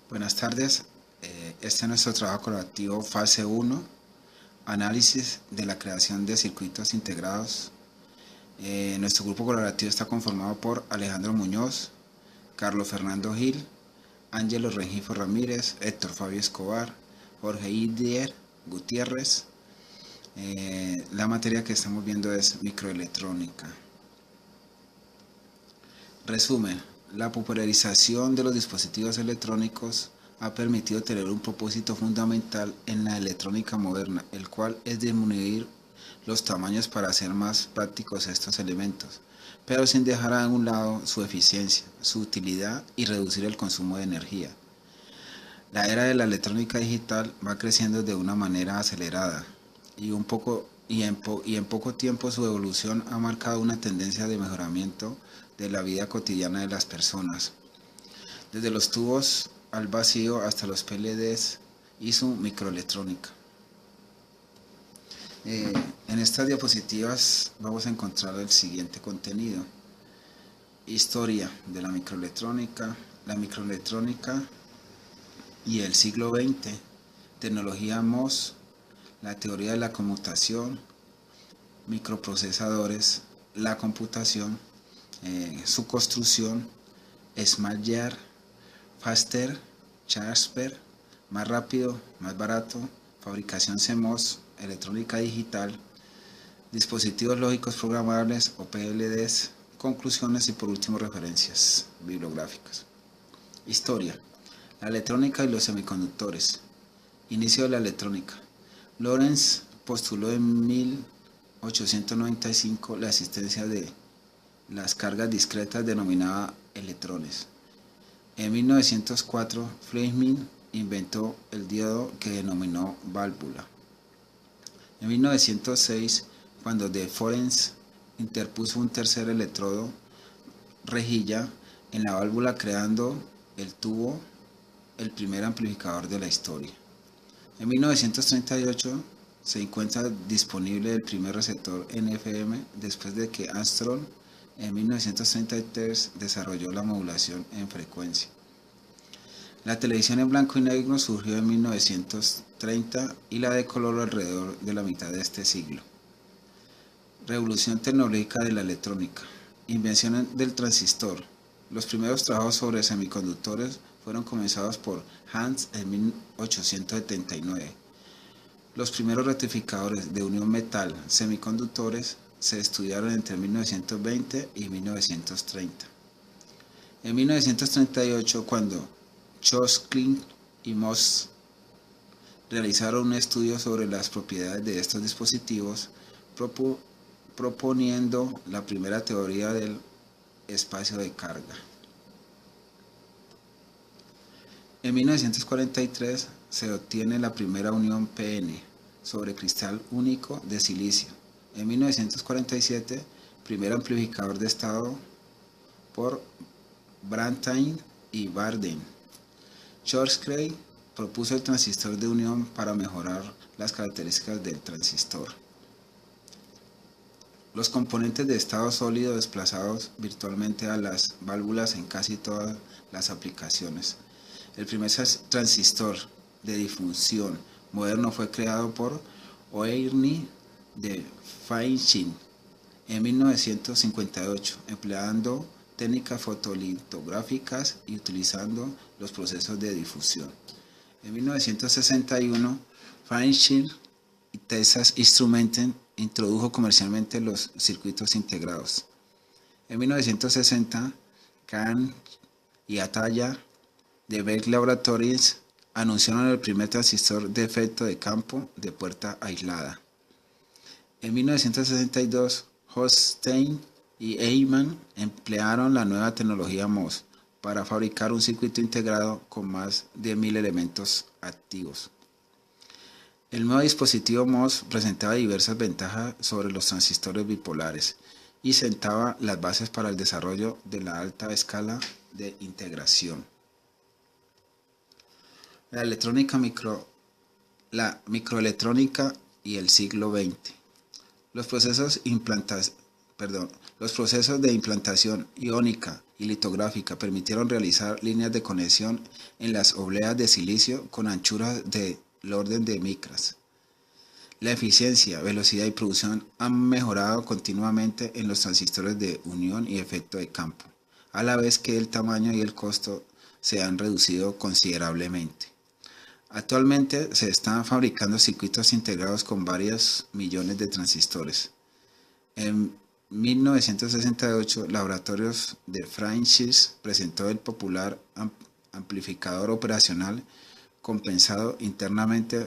Buenas tardes. Este es nuestro trabajo colaborativo fase 1, análisis de la creación de circuitos integrados. Nuestro grupo colaborativo está conformado por Alejandro Muñoz, Carlos Fernando Gil, Ángelo Rengifo Ramírez, Héctor Fabio Escobar, Jorge Idier Gutiérrez. La materia que estamos viendo es microelectrónica. Resumen: la popularización de los dispositivos electrónicos ha permitido tener un propósito fundamental en la electrónica moderna, el cual es disminuir los tamaños para hacer más prácticos estos elementos, pero sin dejar a un lado su eficiencia, su utilidad y reducir el consumo de energía. La era de la electrónica digital va creciendo de una manera acelerada y en poco tiempo su evolución ha marcado una tendencia de mejoramiento de la vida cotidiana de las personas, desde los tubos al vacío hasta los PLDs y su microelectrónica. En estas diapositivas vamos a encontrar el siguiente contenido: historia de la microelectrónica y el siglo XX, tecnología MOS, la teoría de la conmutación, microprocesadores, la computación, su construcción, Smarter, Faster, Cheaper, más rápido, más barato, fabricación CMOS, electrónica digital, dispositivos lógicos programables o PLDs, conclusiones y por último referencias bibliográficas. Historia: la electrónica y los semiconductores. Inicio de la electrónica. Lorentz postuló en 1895 la existencia de las cargas discretas denominadas electrones. En 1904, Fleming inventó el diodo que denominó válvula. En 1906, cuando de Forens interpuso un tercer electrodo rejilla en la válvula, creando el tubo, el primer amplificador de la historia. En 1938 se encuentra disponible el primer receptor NFM, después de que Armstrong en 1933 desarrolló la modulación en frecuencia. La televisión en blanco y negro surgió en 1930 y la de color alrededor de la mitad de este siglo. Revolución tecnológica de la electrónica. Invención del transistor. Los primeros trabajos sobre semiconductores fueron comenzados por Hans en 1879. Los primeros rectificadores de unión metal semiconductores se estudiaron entre 1920 y 1930. En 1938, cuando Chomsky y Mohs realizaron un estudio sobre las propiedades de estos dispositivos, proponiendo la primera teoría del espacio de carga. En 1943 se obtiene la primera unión PN sobre cristal único de silicio. En 1947, primer amplificador de estado por Bernstein y Bardeen. Chomsky propuso el transistor de unión para mejorar las características del transistor. Los componentes de estado sólido desplazados virtualmente a las válvulas en casi todas las aplicaciones. El primer transistor de difusión moderno fue creado por Oerny de Feinstein en 1958, empleando técnicas fotolitográficas y utilizando los procesos de difusión. En 1961, Feinstein y Texas Instruments introdujo comercialmente los circuitos integrados. En 1960, Kahn y Atalla de Beck Laboratories anunciaron el primer transistor de efecto de campo de puerta aislada. En 1962, Holstein y Eyman emplearon la nueva tecnología MOS para fabricar un circuito integrado con más de 1000 elementos activos. El nuevo dispositivo MOS presentaba diversas ventajas sobre los transistores bipolares y sentaba las bases para el desarrollo de la alta escala de integración. La microelectrónica y el siglo XX. Los procesos de implantación iónica y litográfica permitieron realizar líneas de conexión en las obleas de silicio con anchuras del orden de micras. La eficiencia, velocidad y producción han mejorado continuamente en los transistores de unión y efecto de campo, a la vez que el tamaño y el costo se han reducido considerablemente. Actualmente se están fabricando circuitos integrados con varios millones de transistores. En 1968, Laboratorios de Francis presentó el popular amplificador operacional compensado internamente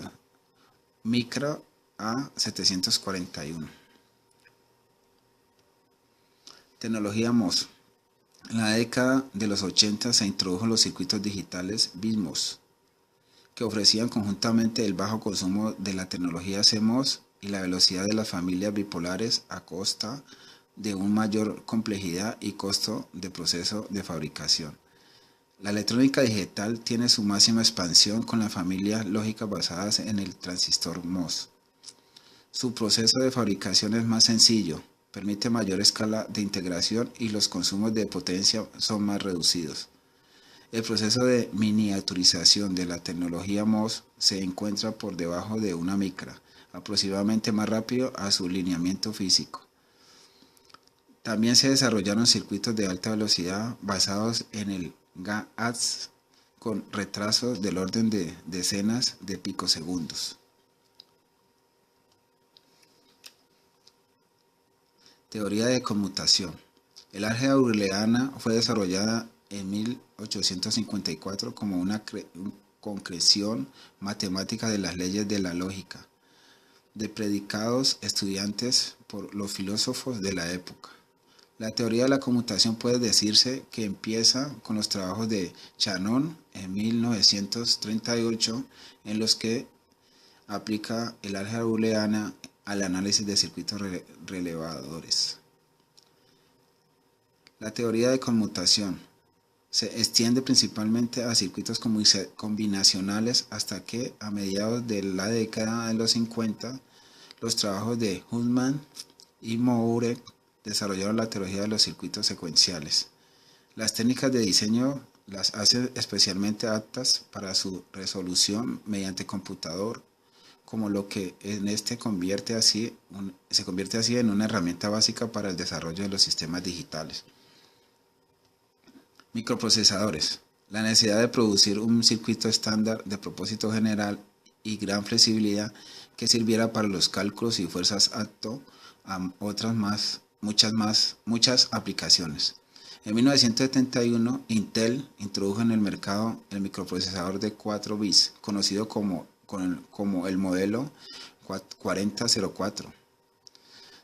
Micro A741. Tecnología MOS. En la década de los 80 se introdujo los circuitos digitales BIMOS, que ofrecían conjuntamente el bajo consumo de la tecnología CMOS y la velocidad de las familias bipolares a costa de una mayor complejidad y costo de proceso de fabricación. La electrónica digital tiene su máxima expansión con las familias lógicas basadas en el transistor MOS. Su proceso de fabricación es más sencillo, permite mayor escala de integración y los consumos de potencia son más reducidos. El proceso de miniaturización de la tecnología MOS se encuentra por debajo de una micra, aproximadamente más rápido a su lineamiento físico. También se desarrollaron circuitos de alta velocidad basados en el GAAs con retrasos del orden de decenas de picosegundos. Teoría de conmutación. El álgebra booleana fue desarrollada en 1854 como una concreción matemática de las leyes de la lógica, de predicados estudiantes por los filósofos de la época. La teoría de la conmutación puede decirse que empieza con los trabajos de Shannon en 1938, en los que aplica el álgebra booleana al análisis de circuitos relevadores. La teoría de conmutación se extiende principalmente a circuitos combinacionales hasta que, a mediados de la década de los 50, los trabajos de Huffman y Moore desarrollaron la teoría de los circuitos secuenciales. Las técnicas de diseño las hacen especialmente aptas para su resolución mediante computador, como lo que se convierte así en una herramienta básica para el desarrollo de los sistemas digitales. Microprocesadores. La necesidad de producir un circuito estándar de propósito general y gran flexibilidad que sirviera para los cálculos y fuerzas apto a muchas aplicaciones. En 1971, Intel introdujo en el mercado el microprocesador de 4 bits, conocido como el modelo 4004.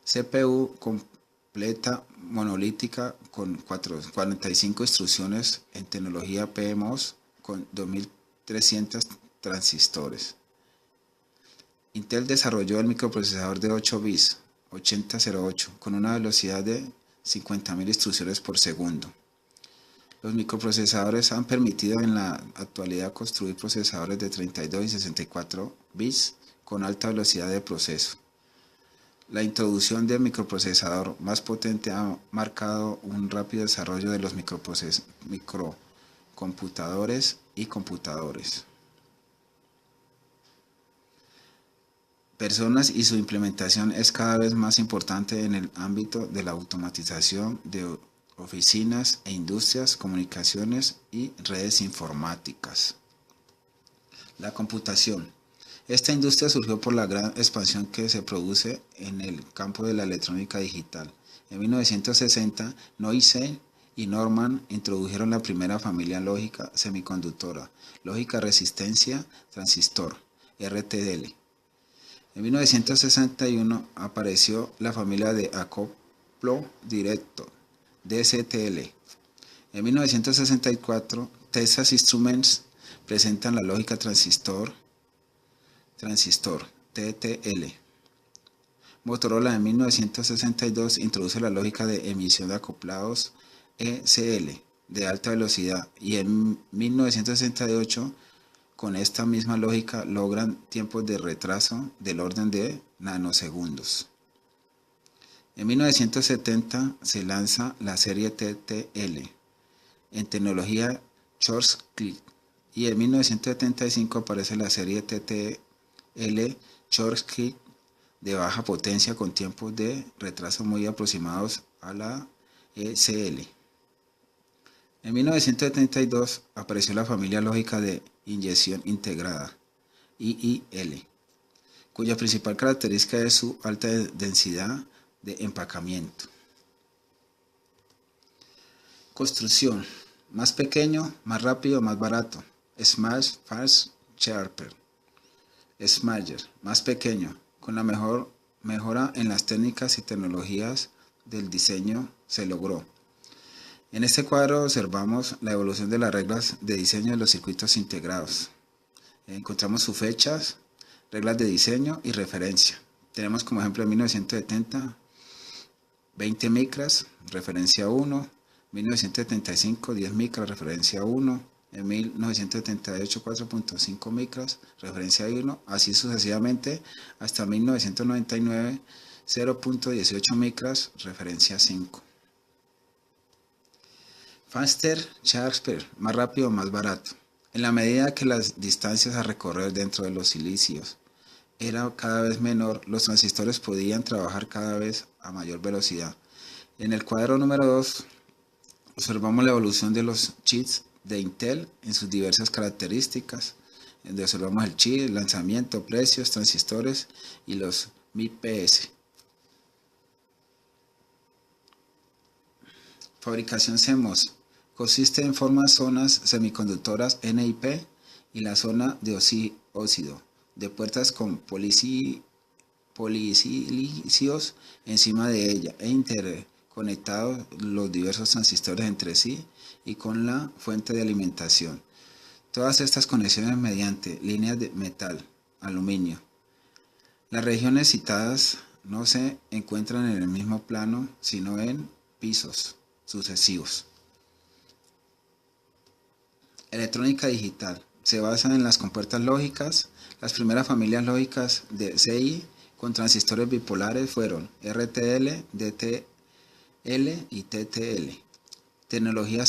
CPU completa monolítica con 45 instrucciones en tecnología PMOS con 2300 transistores. Intel desarrolló el microprocesador de 8 bits, 8008, con una velocidad de 50.000 instrucciones por segundo. Los microprocesadores han permitido en la actualidad construir procesadores de 32 y 64 bits con alta velocidad de proceso. La introducción del microprocesador más potente ha marcado un rápido desarrollo de los microcomputadores y computadores. Personas y su implementación es cada vez más importante en el ámbito de la automatización de oficinas e industrias, comunicaciones y redes informáticas. La computación. Esta industria surgió por la gran expansión que se produce en el campo de la electrónica digital. En 1960, Noisy y Norman introdujeron la primera familia lógica semiconductora, lógica resistencia transistor, RTL. En 1961 apareció la familia de acoplo directo, DCTL. En 1964, Texas Instruments presentan la lógica transistor, TTL. Motorola en 1962 introduce la lógica de emisión de acoplados, ECL, de alta velocidad, y en 1968 con esta misma lógica logran tiempos de retraso del orden de nanosegundos. En 1970 se lanza la serie TTL en tecnología Schwarzschild y en 1975 aparece la serie TTL Schwarzschild de baja potencia con tiempos de retraso muy aproximados a la ECL. En 1972 apareció la familia lógica de inyección integrada, IIL, cuya principal característica es su alta densidad de empacamiento. Construcción: más pequeño, más rápido, más barato. Smash, fast, sharper. Smaller, más pequeño, con la mejora en las técnicas y tecnologías del diseño se logró. En este cuadro observamos la evolución de las reglas de diseño de los circuitos integrados. Encontramos sus fechas, reglas de diseño y referencia. Tenemos como ejemplo en 1970, 20 micras, referencia 1, 1975, 10 micras, referencia 1, en 1978, 4.5 micras, referencia 1, así sucesivamente hasta 1999, 0.18 micras, referencia 5. Faster, sharper, más rápido, más barato. En la medida que las distancias a recorrer dentro de los silicios era cada vez menor, los transistores podían trabajar cada vez a mayor velocidad. En el cuadro número 2 observamos la evolución de los chips de Intel en sus diversas características, donde observamos el chip, el lanzamiento, precios, transistores y los MIPS. Fabricación CMOS. Consiste en formar zonas semiconductoras NIP y la zona de óxido de puertas con polisilicios encima de ella e interconectados los diversos transistores entre sí y con la fuente de alimentación. Todas estas conexiones mediante líneas de metal, aluminio. Las regiones citadas no se encuentran en el mismo plano, sino en pisos sucesivos. Electrónica digital. Se basa en las compuertas lógicas. Las primeras familias lógicas de CI con transistores bipolares fueron RTL, DTL y TTL. Tecnología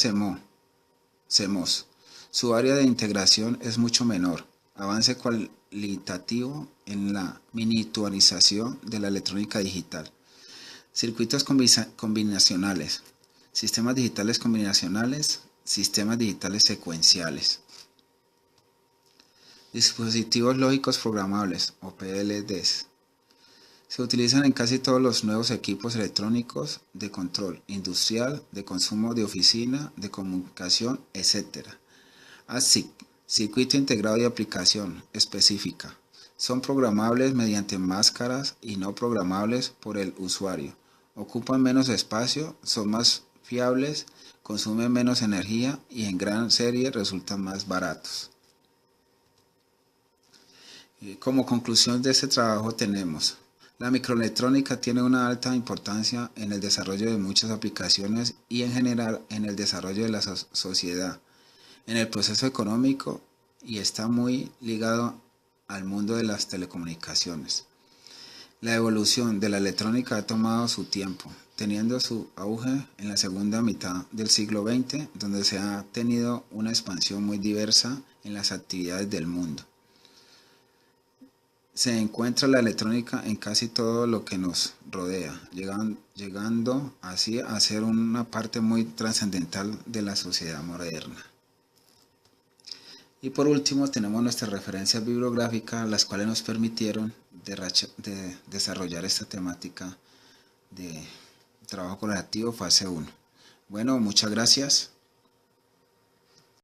CMOS. Su área de integración es mucho menor. Avance cualitativo en la miniaturización de la electrónica digital. Circuitos combinacionales. Sistemas digitales combinacionales. Sistemas digitales secuenciales. Dispositivos lógicos programables o PLDs. Se utilizan en casi todos los nuevos equipos electrónicos de control industrial, de consumo de oficina, de comunicación, etc. ASIC, circuito integrado de aplicación específica. Son programables mediante máscaras y no programables por el usuario. Ocupan menos espacio, son más fiables, consumen menos energía y en gran serie resultan más baratos. Como conclusión de este trabajo tenemos: la microelectrónica tiene una alta importancia en el desarrollo de muchas aplicaciones y en general en el desarrollo de la sociedad, en el proceso económico y está muy ligado al mundo de las telecomunicaciones. La evolución de la electrónica ha tomado su tiempo, teniendo su auge en la segunda mitad del siglo XX, donde se ha tenido una expansión muy diversa en las actividades del mundo. Se encuentra la electrónica en casi todo lo que nos rodea, llegando así a ser una parte muy trascendental de la sociedad moderna. Y por último tenemos nuestras referencias bibliográficas, las cuales nos permitieron desarrollar esta temática de trabajo colaborativo fase 1. Bueno, muchas gracias.